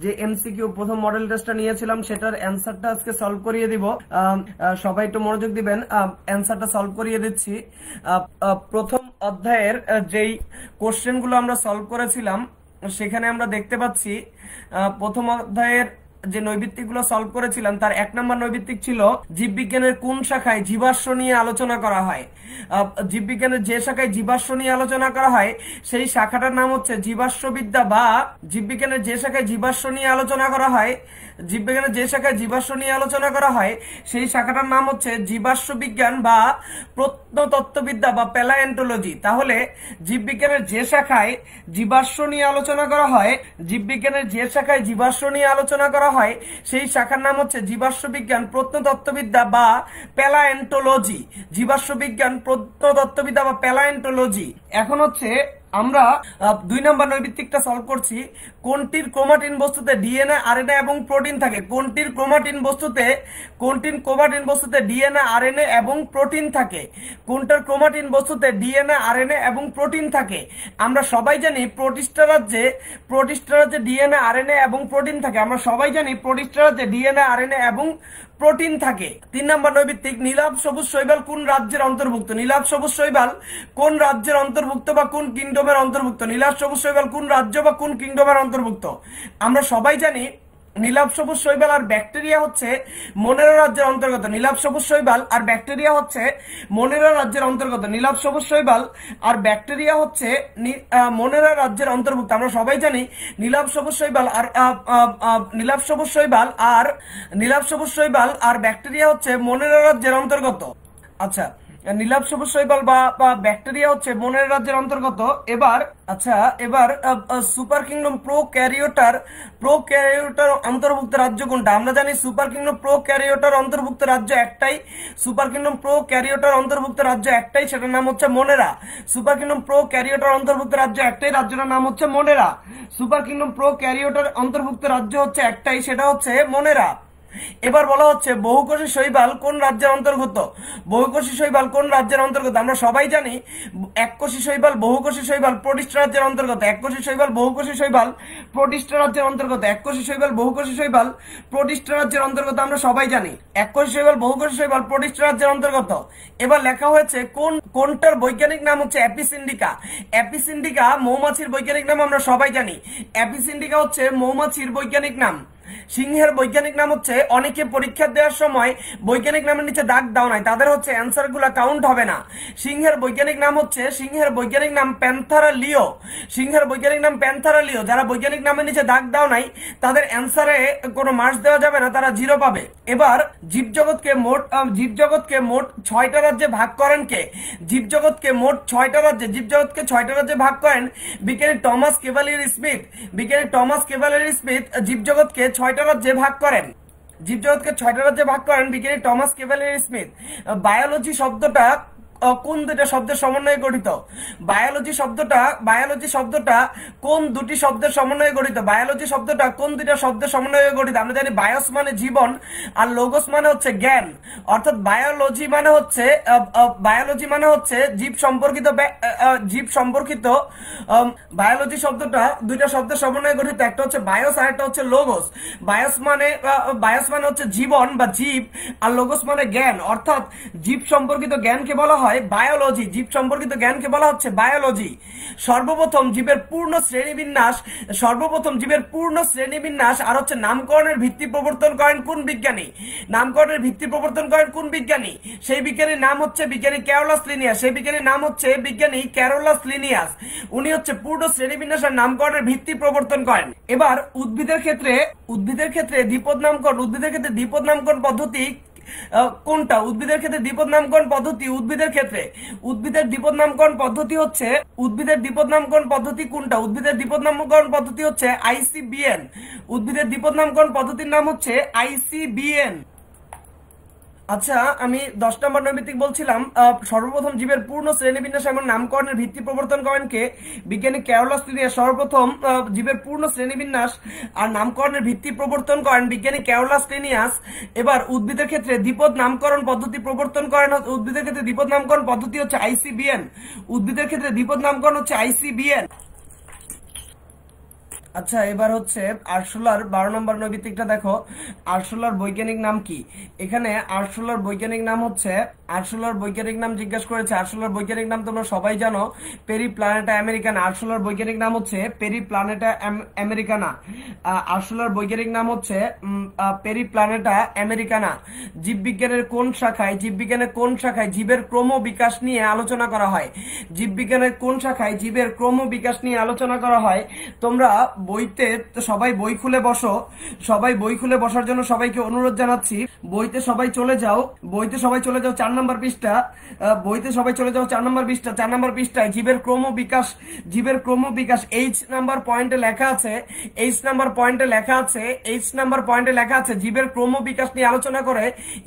যে এমসিকিউ প্রথম মডেল টেস্টটা নিয়েছিলাম সেটার অ্যান্সারটা আজকে সলভ করিয়ে দিব। সবাই একটু মনোযোগ দিবেন, অ্যান্সারটা সলভ করিয়ে দিচ্ছি। প্রথম অধ্যায়ের যেই কোশ্চেনগুলো আমরা সলভ করেছিলাম সেখানে আমরা দেখতে পাচ্ছি প্রথম অধ্যায়ের যে নৈবিত্তিকগুলো সলভ করেছিলাম তার 1 নম্বর নৈবিত্তিক ছিল জীববিজ্ঞানের কোন শাখায় জীবাশ্ম নিয়ে আলোচনা করা হয়। জীববিজ্ঞানের যে শাখায় জীবাশ্ম নিয়ে আলোচনা করা হয় সেই শাখাটার নাম হচ্ছে জীবাশ্মবিদ্যা, বা জীববিজ্ঞানের যে শাখায় জীবাশ্ম নিয়ে আলোচনা করা হয়, জীববিজ্ঞানের যে শাখায় জীবাশ্ম নিয়ে আলোচনা করা হয় সেই শাখাটার নাম হচ্ছে জীবাশ্ম বিজ্ঞান বা প্রত্নতত্ত্ববিদ্যা বা প্যালায়েন্টোলজি। তাহলে জীববিজ্ঞানের যে শাখায় জীবাশ্ম নিয়ে আলোচনা করা হয়, জীববিজ্ঞানের যে শাখায় জীবাশ্ম নিয়ে আলোচনা করা হয় সেই শাখার নাম হচ্ছে জীবাশ্ম বিজ্ঞান প্রত্নতত্ত্ববিদ্যা বা প্যালায়েন্টোলজি। জীবাশ্ম বিজ্ঞান প্রত্নতত্ত্ববিদ্যা বা প্যালায়েন্টোলজি। এখন হচ্ছে আমরা 2 নম্বর নৈবিত্তিকটা সলভ করছি। কোনটির ক্রোমাটিন বস্তুতে ডিএনএ, আরএনএ এবং প্রোটিন থাকে? কোনটির ক্রোমাটিন বস্তুতে ডিএনএ, আরএনএ এবং প্রোটিন থাকে? কোনটার ক্রোমাটিন বস্তুতে ডিএনএ, আরএনএ এবং প্রোটিন থাকে? আমরা সবাই জানি প্রোটিস্টা রাজ্যে ডিএনএ, আরএনএ এবং প্রোটিন থাকে। আমরা সবাই জানি প্রোটিস্টা রাজ্যে ডিএনএ, আরএনএ এবং প্রোটিন থাকে। 3 নম্বর নৈবিত্তিক, নীলাভ সবুজ শৈবাল কোন রাজ্যের অন্তর্ভুক্ত? নীলাভ সবুজ শৈবাল কোন রাজ্যের অন্তর্ভুক্ত বা কোন কিংডমের অন্তর্ভুক্ত? নীলাভ সবুজ শৈবাল কোন রাজ্য বা কোন কিংডমের অন্তর্ভুক্ত? আমরা সবাই জানি নীলাভ সবুজ শৈবাল আর ব্যাকটেরিয়া হচ্ছে মোনেরা রাজ্যের অন্তর্গত। নীলাভ সবুজ শৈবাল আর ব্যাকটেরিয়া হচ্ছে মোনেরা রাজ্যের অন্তর্গত। নীলাভ সবুজ শৈবাল আর ব্যাকটেরিয়া হচ্ছে মোনেরা রাজ্যের অন্তর্ভুক্ত। আমরা সবাই জানি নীলাভ সবুজ শৈবাল আর ব্যাকটেরিয়া হচ্ছে মোনেরা রাজ্যের অন্তর্গত। আচ্ছা, নীলাভ সবুজ শৈবাল বা ব্যাকটেরিয়া হচ্ছে মোনেরা রাজ্যের অন্তর্গত। এবার সুপার কিংডম প্রোক্যারিওটার অন্তর্ভুক্ত রাজ্য কোনটা? আমরা জানি সুপার কিংডম প্রোক্যারিওটার অন্তর্ভুক্ত রাজ্য একটাই। সুপার কিংডম প্রোক্যারিওটার অন্তর্ভুক্ত রাজ্য একটাই, সেটার নাম হচ্ছে মোনেরা। সুপার কিংডম প্রোক্যারিওটার অন্তর্ভুক্ত রাজ্য একটাই, রাজ্যটার নাম হচ্ছে মোনেরা। সুপার কিংডম প্রোক্যারিওটার অন্তর্ভুক্ত রাজ্য হচ্ছে একটাই, সেটা হচ্ছে মোনেরা। এবার বলা হচ্ছে বহুকোষী শৈবাল কোন রাজ্যের অন্তর্গত? বহুকোষী শৈবাল কোন রাজ্যের অন্তর্গত? আমরা সবাই জানি এককোষী শৈবাল, বহুকোষী শৈবাল প্রোটিস্টা রাজ্যের অন্তর্গত। এককোষী শৈবাল, বহুকোষী শৈবাল প্রোটিস্টা রাজ্যের অন্তর্গত। এককোষী শৈবাল, বহুকোষী শৈবাল প্রোটিস্টা রাজ্যের অন্তর্গত, আমরা সবাই জানি এককোষী শৈবাল, বহুকোষী শৈবাল প্রোটিস্টা রাজ্যের অন্তর্গত। এবার লেখা হয়েছে কোনটার বৈজ্ঞানিক নাম হচ্ছে অ্যাপিসিন্ডিকা। অ্যাপিসিন্ডিকা মৌমাছির বৈজ্ঞানিক নাম আমরা সবাই জানি। অ্যাপিসিন্ডিকা হচ্ছে মৌমাছির বৈজ্ঞানিক নাম। সিংহের বৈজ্ঞানিক নাম হচ্ছে, অনেকে পরীক্ষা দেওয়ার সময় বৈজ্ঞানিক নামের নিচে দাগ দাও নাই, তাদের হচ্ছে অ্যান্সার গুলা কাউন্ট হবে না। সিংহের বৈজ্ঞানিক নাম প্যান্থারা লিও। সিংহের বৈজ্ঞানিক নাম প্যান্থারা লিও। যারা বৈজ্ঞানিক নামের নিচে দাগ দাও নাই তাদের অ্যান্সারে কোনো মার্কস দেওয়া যাবে না, তারা 0 পাবে। এবার জীবজগৎকে মোট 6টা রাজ্যে ভাগ করেন কে? জীবজগৎকে 6টা রাজ্যে ভাগ করেন বিজ্ঞানী টমাস ক্যাভালিয়ার স্মিথ। জীবজগৎকে 6টা রাজ্যে ভাগ করেন। বিজ্ঞানী টমাস ক্যাভালিয়ার স্মিথ। বায়োলজি শব্দটা কোন দুইটা শব্দের সমন্বয়ে গঠিত? বায়োলজি শব্দটা কোন দুটি শব্দের সমন্বয়ে গঠিত? আমরা জানি বায়োস মানে জীবন আর লোগোস মানে হচ্ছে জ্ঞান, অর্থাৎ বায়োলজি মানে হচ্ছে জীব সম্পর্কিত। বায়োলজি শব্দটা দুইটা শব্দের সমন্বয়ে গঠিত, একটা হচ্ছে বায়োস আর একটা হচ্ছে লোগোস। বায়োস মানে হচ্ছে জীবন বা জীব, আর লোগোস মানে জ্ঞান, অর্থাৎ জীব সম্পর্কিত জ্ঞানকে বলা হয় বায়োলজি। জীব সম্পর্কিত জ্ঞানকে বলা হচ্ছে বায়োলজি। সর্বপ্রথম জীবের পূর্ণ শ্রেণীবিন্যাস আর হচ্ছে নামকরণের ভিত্তি প্রবর্তন করেন কোন বিজ্ঞানী? সেই বিজ্ঞানীর নাম হচ্ছে বিজ্ঞানী ক্যারোলাস লিনিয়াস। উনি হচ্ছে পূর্ণ শ্রেণীবিন্যাস আর নামকরণের ভিত্তি প্রবর্তন করেন। এবার উদ্ভিদের ক্ষেত্রে দ্বিপদ নামকরণ পদ্ধতি কোনটা? উদ্ভিদের দ্বিপদ নামকরণ পদ্ধতি হচ্ছে ICBN। উদ্ভিদের দ্বিপদ নামকরণ পদ্ধতির নাম হচ্ছে ICBN। আচ্ছা, আমি 10 নম্বর নৈমিত্তিক বলছিলাম। সর্বপ্রথম জীবের পূর্ণ শ্রেণীবিন্যাস এবং নামকরণের ভিত্তি প্রবর্তন করেন কে? বিজ্ঞানী ক্যারোলাস লিনিয়াস। সর্বপ্রথম জীবের পূর্ণ শ্রেণীবিন্যাস আর নামকরণের ভিত্তি প্রবর্তন করেন বিজ্ঞানী ক্যারোলাস লিনিয়াস। এবার উদ্ভিদের ক্ষেত্রে দ্বিপদ নামকরণ পদ্ধতি প্রবর্তন করেন, উদ্ভিদের ক্ষেত্রে দ্বিপদ নামকরণ পদ্ধতি হচ্ছে ICBN। আচ্ছা, এবার হচ্ছে আরসুলার 12 নম্বর নৈবিত্তিকটা দেখো। আরসুলার বৈজ্ঞানিক নাম কি? এখানে আরসুলার বৈজ্ঞানিক নাম হচ্ছে, আরসুলার বৈজ্ঞানিক নাম জিজ্ঞেস করেছে। আরসুলার বৈজ্ঞানিক নাম তোমরা সবাই জানো, পেরি প্ল্যানেটা আমেরিকানা। আরসুলার বৈজ্ঞানিক নাম হচ্ছে পেরি প্ল্যানেটা আমেরিকানা। আরসুলার বৈজ্ঞানিক নাম হচ্ছে পেরি প্ল্যানেটা আমেরিকানা। জীববিজ্ঞানের কোন শাখায়, জীববিজ্ঞানের কোন শাখায় জীবের ক্রম বিকাশ নিয়ে আলোচনা করা হয়? জীববিজ্ঞানের কোন শাখায় জীবের ক্রম বিকাশ নিয়ে আলোচনা করা হয়? তোমরা বইতে সবাই বই খুলে বসো, সবাই বই খুলে বসার জন্য সবাইকে অনুরোধ জানাচ্ছি। বইতে সবাই চলে যাও, বইতে সবাই চলে যাও 4 নম্বর পৃষ্ঠা। বইতে সবাই চলে যাও 4 নম্বর পৃষ্ঠা। 4 নম্বর পৃষ্ঠায় জীবের ক্রম বিকাশ, জীবের ক্রম বিকাশ এইচ নাম্বার পয়েন্টে লেখা আছে, এইচ নাম্বার পয়েন্টে লেখা আছে, এইচ নাম্বার পয়েন্টে লেখা আছে জীবের ক্রম বিকাশ নিয়ে আলোচনা করে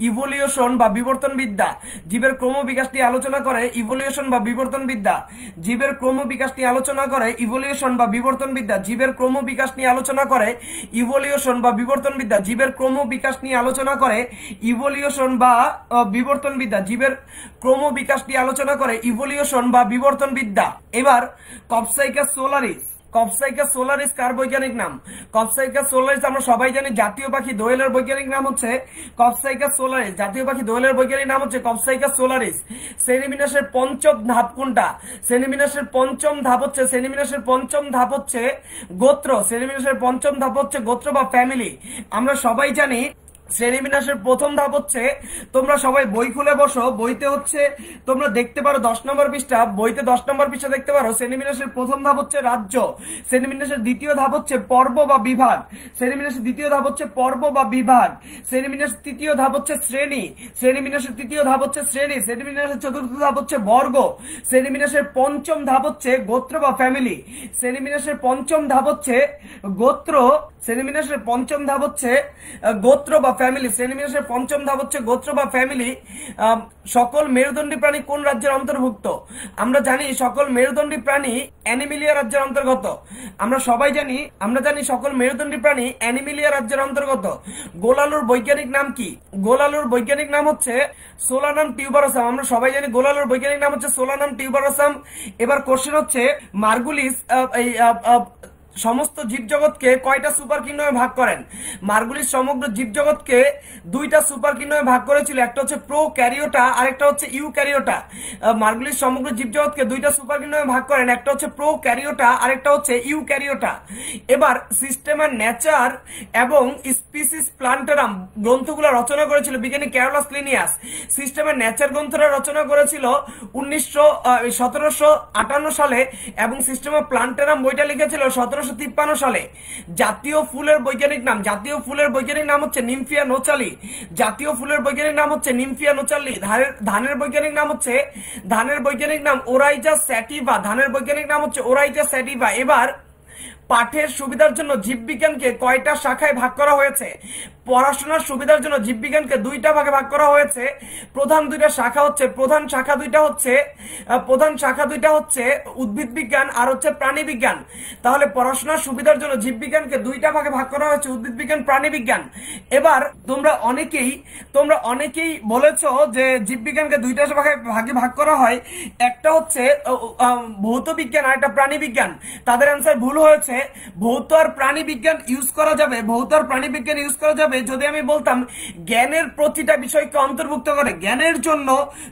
ইভলিউশন বা বিবর্তন বিদ্যা। জীবের ক্রম বিকাশ নিয়ে আলোচনা করে ইভলিউশন বা বিবর্তন বিদ্যা। জীবের ক্রম বিকাশ নিয়ে আলোচনা করে ইভলিউশন বা বিবর্তন বিদ্যা। জীবের ক্রম বিকাশ নিয়ে আলোচনা করে ইভলিউশন বা বিবর্তন বিদ্যা। জীবের ক্রম বিকাশ নিয়ে আলোচনা করে ইভলিউশন বা বিবর্তন বিদ্যা। জীবের ক্রম বিকাশ নিয়ে আলোচনা করে ইভলিউশন বা বিবর্তন বিদ্যা। এবার কপসাইকাস সোলারিস, কপসাইকাস সোলারিস কার বৈজ্ঞানিক নাম? কপসাইকাস সোলারিস আমরা সবাই জানি জাতীয় পাখি দোয়েলের বৈজ্ঞানিক নাম হচ্ছে কপসাইকাস সোলারিস। জাতীয় পাখি দোয়েলের বৈজ্ঞানিক নাম হচ্ছে কপসাইকাস সোলারিস। শ্রেণীবিন্যাসের পঞ্চম ধাপ কোনটা? শ্রেণীবিন্যাসের পঞ্চম ধাপ হচ্ছে, শ্রেণীবিন্যাসের পঞ্চম ধাপ হচ্ছে গোত্র। শ্রেণীবিন্যাসের পঞ্চম ধাপ হচ্ছে গোত্র বা ফ্যামিলি। আমরা সবাই জানি শ্রেণীবিন্যাসের প্রথম ধাপ হচ্ছে, তোমরা সবাই বই খুলে বসো, বইতে হচ্ছে তোমরা দেখতে পারো 10 নম্বর পৃষ্ঠা, বইতে 10 নম্বর পৃষ্ঠা দেখতে পারো। শ্রেণীবিন্যাসের প্রথম ধাপ হচ্ছে রাজ্য। শ্রেণীবিন্যাসের দ্বিতীয় ধাপ হচ্ছে পর্ব বা বিভাগ। শ্রেণীবিন্যাসের দ্বিতীয় ধাপ হচ্ছে পর্ব বা বিভাগ। শ্রেণীবিন্যাসের তৃতীয় ধাপ হচ্ছে শ্রেণী। শ্রেণীবিন্যাসের তৃতীয় ধাপ হচ্ছে শ্রেণী। শ্রেণীবিন্যাসের চতুর্থ ধাপ হচ্ছে বর্গ। শ্রেণীবিন্যাসের পঞ্চম ধাপ হচ্ছে গোত্র বা ফ্যামিলি। শ্রেণীবিন্যাসের পঞ্চম ধাপ হচ্ছে গোত্র। শ্রেণীবিন্যাসের পঞ্চম ধাপ হচ্ছে গোত্র বা ফ্যামিলি। শ্রেণীবিন্যাসের পঞ্চম ধাপ হচ্ছে গোত্র বা ফ্যামিলি। সকল মেরুদণ্ডী প্রাণী কোন রাজ্যের অন্তর্ভুক্ত? আমরা জানি সকল মেরুদণ্ডী প্রাণী অ্যানিমিলিয়া রাজ্যের অন্তর্গত। আমরা সবাই জানি, আমরা জানি সকল মেরুদণ্ডী প্রাণী অ্যানিমিলিয়া রাজ্যের অন্তর্গত। গোলালুর বৈজ্ঞানিক নাম কি? গোলালুর বৈজ্ঞানিক নাম হচ্ছে সোলানাম টিউবারোসাম। আমরা সবাই জানি গোলালুর বৈজ্ঞানিক নাম হচ্ছে সোলানাম টিউবারোসাম। এবার কোশ্চেন হচ্ছে মার্গুলিস সমস্ত জীবজগৎকে কয়টা সুপার কিংডমে ভাগ করেন? মার্গুলিস সমগ্র জীবজগৎকে দুইটা সুপার কিংডমে ভাগ করেছিল, একটা হচ্ছে প্রো ক্যারিওটা আর একটা হচ্ছে ইউ ক্যারিওটা। মার্গুলিস সমগ্র জীবজগৎকে দুইটা সুপার কিংডমে ভাগ করেন, একটা হচ্ছে প্রো ক্যারিওটা আর একটা হচ্ছে ইউ ক্যারিওটা। এবার সিস্টেমের নেচার এবং স্পিসিস প্লান্টারাম গ্রন্থগুলো রচনা করেছিল বিজ্ঞানী ক্যারোলাস লিনিয়াস। সিস্টেমের নেচার গ্রন্থটা রচনা করেছিল 1758 সালে এবং সিস্টেম অফ প্লান্টারাম বইটা লিখেছিল 1753 সালে। জাতীয় ফুলের বৈজ্ঞানিক নাম, জাতীয় ফুলের বৈজ্ঞানিক নাম হচ্ছে নিমফিয়া নোচালি। জাতীয় ফুলের বৈজ্ঞানিক নাম হচ্ছে নিমফিয়া নোচালি। ধানের বৈজ্ঞানিক নাম হচ্ছে, ধানের বৈজ্ঞানিক নাম ওরাইজা স্যাটিভা। ধানের বৈজ্ঞানিক নাম হচ্ছে ওরাইজা স্যাটিভা। এবার পাঠের সুবিধার জন্য জীববিজ্ঞানকে কয়টা শাখায় ভাগ করা হয়েছে? পড়াশোনার সুবিধার জন্য জীববিজ্ঞানকে দুইটা ভাগে ভাগ করা হয়েছে। প্রধান দুইটা শাখা হচ্ছে, প্রধান শাখা দুইটা হচ্ছে উদ্ভিদ বিজ্ঞান আর হচ্ছে প্রাণী বিজ্ঞান। তাহলে পড়াশোনার সুবিধার জন্য জীববিজ্ঞানকে দুইটা ভাগে ভাগ করা হয়েছে, উদ্ভিদ বিজ্ঞান, প্রাণী বিজ্ঞান। এবার তোমরা অনেকেই বলেছো যে জীববিজ্ঞানকে দুইটা ভাগে ভাগ করা হয়, একটা হচ্ছে ভৌত বিজ্ঞান আর একটা প্রাণী বিজ্ঞান। তাদের অ্যান্সার ভুল হয়েছে। ভৌত আর প্রাণী বিজ্ঞান ইউজ করা যাবে, ভৌত আর প্রাণী বিজ্ঞান ইউজ করা যাবে যদি আমি বলতাম জ্ঞানের প্রতিটা বিষয়কে অন্তর্ভুক্ত করে। জ্ঞানের জন্য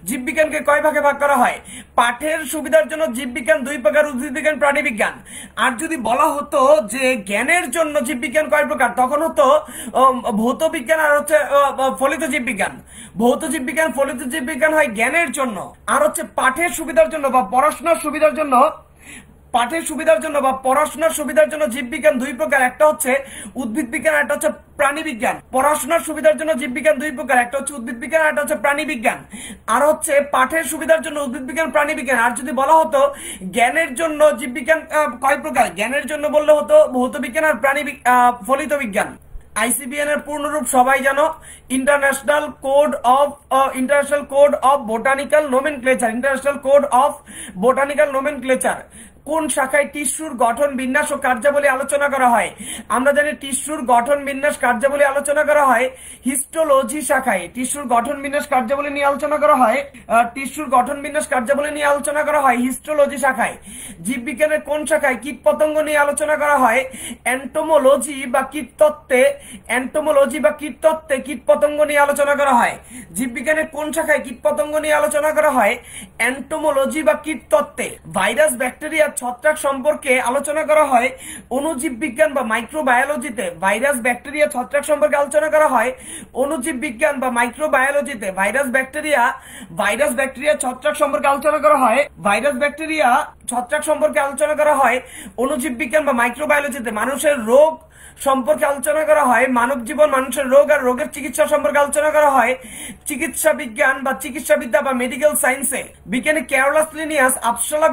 জীববিজ্ঞানকে কয় ভাগে ভাগ করা হয়? পাঠের সুবিধার জন্য জীববিজ্ঞান দুই প্রকার, উদ্ভিদ বিজ্ঞান, প্রাণী বিজ্ঞান। আর যদি বলা হতো যে জ্ঞানের জন্য জীববিজ্ঞান কয় প্রকার, তখন হতো ভৌত বিজ্ঞান আর হচ্ছে ফলিত জীববিজ্ঞান। ভৌত জীববিজ্ঞান, ফলিত জীববিজ্ঞান হয় জ্ঞানের জন্য। আর হচ্ছে পাঠের সুবিধার জন্য বা পড়াশোনার সুবিধার জন্য, পাঠের সুবিধার জন্য বা পড়াশোনার সুবিধার জন্য জীববিজ্ঞান দুই প্রকার, একটা হচ্ছে উদ্ভিদ বিজ্ঞান আর একটা হচ্ছে প্রাণী বিজ্ঞান। পড়াশোনার সুবিধার জন্য জীববিজ্ঞান দুই প্রকার, একটা হচ্ছে উদ্ভিদ বিজ্ঞান আর একটা হচ্ছে প্রাণী বিজ্ঞান। আর হচ্ছে পাঠের সুবিধার জন্য উদ্ভিদ বিজ্ঞান, প্রাণী বিজ্ঞান। আর যদি বলা হতো জ্ঞানের জন্য জীববিজ্ঞান কয় প্রকার, জ্ঞানের জন্য বললে হতো ভৌত বিজ্ঞান আর প্রাণী ফলিত বিজ্ঞান। আইসিবিএন এর পূর্ণরূপ সবাই জানো, international code of botanical nomenclature. International code of botanical nomenclature. কোন শাখায় টিস্যুর গঠন বিন্যাস ও কার্যাবলী আলোচনা করা হয়? আমরা জানি টিস্যুর গঠন বিন্যাস কার্যাবলী আলোচনা করা হয় হিস্টোলজি শাখায়। টিস্যুর গঠন বিন্যাস কার্যাবলী নিয়ে আলোচনা করা হয় টিস্যুর গঠন বিন্যাস কার্যাবলী নিয়ে আলোচনা করা হয় হিস্টোলজি শাখায়। জীববিজ্ঞানের কোন শাখায় কীটপতঙ্গ নিয়ে আলোচনা করা হয়? এন্টোমোলজি বা কীটতত্ত্বে। এন্টোমোলজি বা কীটতত্ত্বে কীটপতঙ্গ নিয়ে আলোচনা করা হয়। জীববিজ্ঞানের কোন শাখায় কীটপতঙ্গ নিয়ে আলোচনা করা হয়? এন্টোমোলজি বা কীটতত্ত্বে। ভাইরাস, ব্যাকটেরিয়া, ছত্রাক সম্পর্কে আলোচনা করা হয় অণুজীব বিজ্ঞান বা মাইক্রোবায়োলজিতে। ভাইরাস, ব্যাকটেরিয়া, ছত্রাক সম্পর্কে আলোচনা করা হয় অণুজীব বিজ্ঞান বা মাইক্রোবায়োলজিতে। ভাইরাস, ব্যাকটেরিয়া, ছত্রাক সম্পর্কে আলোচনা করা হয় ছত্রাক সম্পর্কে আলোচনা করা হয় অণুজীব বিজ্ঞান বা মাইক্রোবায়োলজিতে। মানুষের রোগ সম্পর্কে আলোচনা করা হয় মানব জীবন, মানুষের রোগ আর রোগের চিকিৎসা সম্পর্কে আলোচনা করা হয় চিকিৎসা বিজ্ঞান বা চিকিৎসাবিদ্যা বা মেডিকেল সায়েন্সে। বিজ্ঞানী ক্যারোলাস লিনিয়াস আপসালা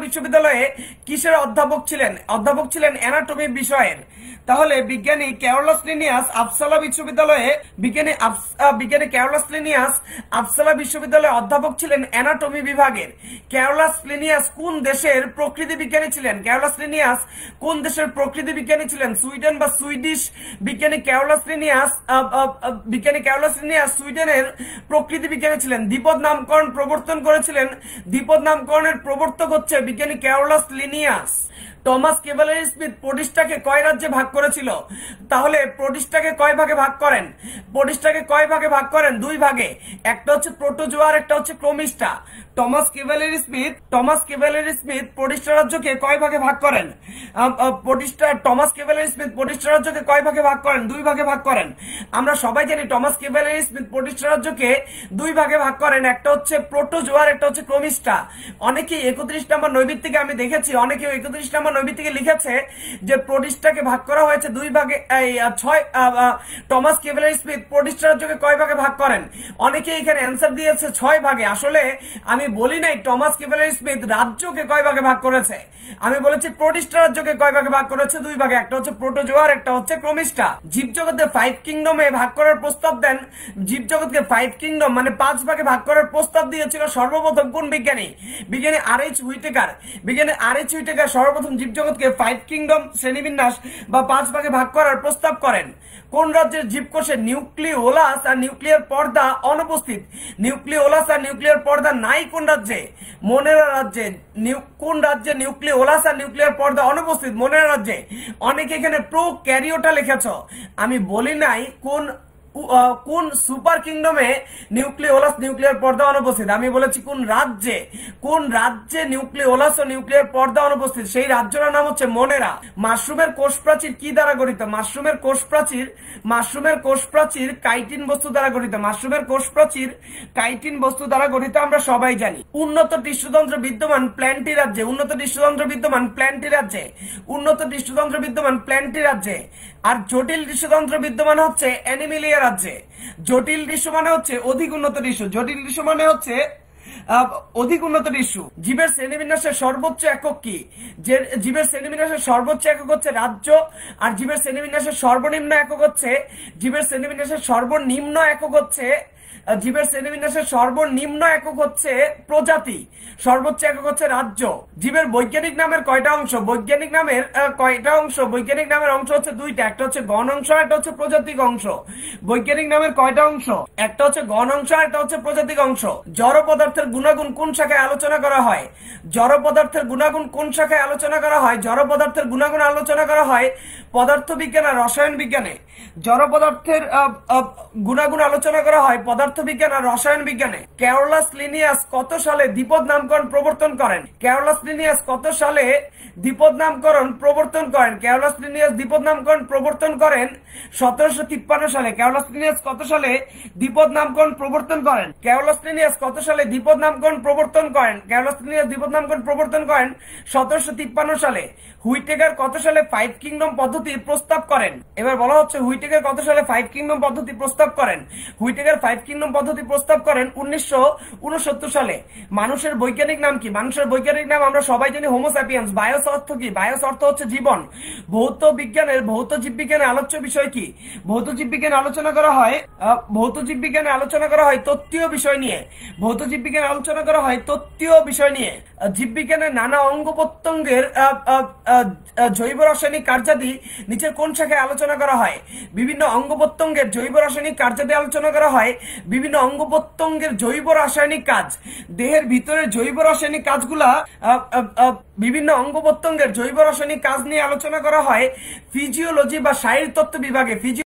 বিশ্ববিদ্যালয়ে কিসের অধ্যাপক ছিলেন? অধ্যাপক ছিলেন অ্যানাটমি বিষয়ের। তাহলে বিজ্ঞানী ক্যারোলাস লিনিয়াস আপসালা বিশ্ববিদ্যালয়ে অধ্যাপক ছিলেন অ্যানাটমি বিভাগের। ক্যারোলাস লিনিয়াস কোন দেশের প্রকৃতি বিজ্ঞানী ছিলেন? সুইডেন বা সুইডিশ। বিজ্ঞানী ক্যারোলাস লিনিয়াস সুইডেনের প্রকৃতি বিজ্ঞানী ছিলেন। দ্বিপদ নামকরণ প্রবর্তন করেছিলেন। দ্বিপদ নামকরণের প্রবর্তক হচ্ছে বিজ্ঞানী ক্যারোলাস লিনিয়াস। টমাস ক্যাভালেরি স্মিথ প্রোটিস্টাকে কয় রাজ্যে ভাগ করেছিল? তাহলে প্রোটিস্টাকে কয় ভাগে ভাগ করেন? দুই ভাগে। একটা হচ্ছে প্রোটোজোয়া আর একটা হচ্ছে ক্রোমিস্টা। টমাস ক্যাভালেরি স্মিথ প্রোটিস্টা রাজ্যকে কয় ভাগে ভাগ করেন? দুই ভাগে ভাগ করেন। আমরা সবাই জানি টমাস ক্যাভালেরি স্মিথ প্রোটিস্টা রাজ্যকে দুই ভাগে ভাগ করেন, একটা হচ্ছে প্রোটোজোয়া আর একটা হচ্ছে ক্রোমিস্টা। অনেকেই 31 নম্বর নৈবিত্তিকে আমি দেখেছি, অনেকে 31 নম্বর নৈবিত্তিকে লিখেছে যে প্রোটিস্টাকে ভাগ করা হয়েছে দুই ভাগে। টমাস ক্যাভালেরি স্মিথ প্রোটিস্টা রাজ্যকে কয় ভাগে ভাগ করেন? অনেকে এখানে অ্যান্সার দিয়েছে 6 ভাগে। আসলে আমি বলি নাই টমাস ক্যাভালেরি স্মিথ রাজ্যকে কয় ভাগে ভাগ করেছে, আমি বলেছি প্রোটিস্টা রাজ্যকে কয় ভাগে ভাগ করেছে? দুই ভাগে। একটা হচ্ছে প্রোটোজোয়া আর একটা হচ্ছে ক্রোমিস্টা। জীবজগতের 5 কিংডমে ভাগ করার প্রস্তাব দেন। জীবজগৎকে 5 কিংডম মানে 5 ভাগে ভাগ করার প্রস্তাব দিয়েছিল সর্বপ্রথম কোন বিজ্ঞানী? বিজ্ঞানী আর.এইচ. হুইটেকার সর্বপ্রথম জীবজগৎকে 5 কিংডম শ্রেণীবিন্যাস বা 5 ভাগে ভাগ করার প্রস্তাব করেন। কোন রাজ্যের জীবকোষে নিউক্লিওলাস আর নিউক্লিয়ার পর্দা অনুপস্থিত? নিউক্লিওলাস আর নিউক্লিয়ার পর্দা নাই কোন রাজ্যে? মোনেরা রাজ্যে। কোন রাজ্যে নিউক্লিওলাস আর নিউক্লিয়ার পর্দা অনুপস্থিত? মোনেরা রাজ্যে। অনেকে এখানে প্রোক্যারিওটা লিখেছ, আমি বলি নাই কোন সুপার কিংডমে নিউক্লিওলাস নিউক্লিয়ার পর্দা অনুপস্থিত, আমি বলেছি কোন রাজ্যে নিউক্লিওলাস ও নিউক্লিয়ার পর্দা অনুপস্থিত, সেই রাজ্যটার নাম হচ্ছে মোনেরা। মাশরুমের কোষ প্রাচীর কি দ্বারা গঠিত? মাশরুমের কোষ প্রাচীর কাইটিন বস্তু দ্বারা গঠিত। আমরা সবাই জানি। উন্নত টিস্যুতন্ত্র বিদ্যমান প্ল্যান্টি রাজ্যে। আর জটিল টিস্যুতন্ত্র বিদ্যমান হচ্ছে অ্যানিমিলিয়া রাজ্যে। জটিল টিস্যু মানে হচ্ছে অধিক উন্নত টিস্যু। জীবের শ্রেণীবিন্যাসের সর্বোচ্চ একক কি? জীবের শ্রেণীবিন্যাসের সর্বোচ্চ একক হচ্ছে রাজ্য, আর জীবের শ্রেণীবিন্যাসের সর্বনিম্ন একক হচ্ছে প্রজাতি। সর্বোচ্চ একক হচ্ছে রাজ্য। জীবের বৈজ্ঞানিক নামের কয়টা অংশ? বৈজ্ঞানিক নামের অংশ হচ্ছে দুইটা, একটা হচ্ছে গণ অংশ, একটা হচ্ছে প্রজাতিক অংশ। বৈজ্ঞানিক নামের কয়টা অংশ? একটা হচ্ছে গণ অংশ, একটা হচ্ছে প্রজাতিক অংশ। জড় পদার্থের গুণাগুণ কোন শাখায় আলোচনা করা হয়? জড় পদার্থের গুণাগুণ আলোচনা করা হয় পদার্থ বিজ্ঞান আর রসায়ন বিজ্ঞানে। জড় পদার্থের গুণাগুণ আলোচনা করা হয় পদার্থ বিজ্ঞান আর রসায়ন বিজ্ঞানে। ক্যারোলাস লিনিয়াস কত সালে দ্বিপদ নামকরণ প্রবর্তন করেন? 1753 সালে। ক্যারোলাস লিনিয়াস কত সালে দ্বিপদ নামকরণ প্রবর্তন করেন? 1753 সালে। হুইটেকার কত সালে 5 কিংডম পদ্ধতির প্রস্তাব করেন? এবার বলা হচ্ছে হুইটেকার কত সালে 5 কিংডম পদ্ধতি প্রস্তাব করেন? হুইটেকার 5 কিংডম পদ্ধতি প্রস্তাব করেন 1969 সালে। মানুষের বৈজ্ঞানিক নাম কি? মানুষের বৈজ্ঞানিক নাম আমরা সবাই জানি হোমো স্যাপিয়েন্স। বায়োস অর্থ কি? বায়োস অর্থ হচ্ছে জীবন। ভৌত জীববিজ্ঞানের আলোচ্য বিষয় কি? ভৌত জীববিজ্ঞানে আলোচনা করা হয় তত্ত্বীয় বিষয় নিয়ে। ভৌত জীববিজ্ঞানে আলোচনা করা হয় তত্ত্বীয় বিষয় নিয়ে। জীববিজ্ঞানের নানা অঙ্গ প্রত্যঙ্গের জৈব রাসায়নিক কার্যাদি নিচের কোন শাখায় আলোচনা করা হয়? বিভিন্ন অঙ্গ প্রত্যঙ্গের জৈব রাসায়নিক কার্যাদি আলোচনা করা হয় বিভিন্ন অঙ্গ প্রত্যঙ্গের জৈব রাসায়নিক কাজ। দেহের ভিতরে জৈব রাসায়নিক কাজগুলা বিভিন্ন অঙ্গ প্রত্যঙ্গের জৈব রাসায়নিক কাজ নিয়ে আলোচনা করা হয় ফিজিওলজি বা শারীরতত্ত্ব বিভাগে।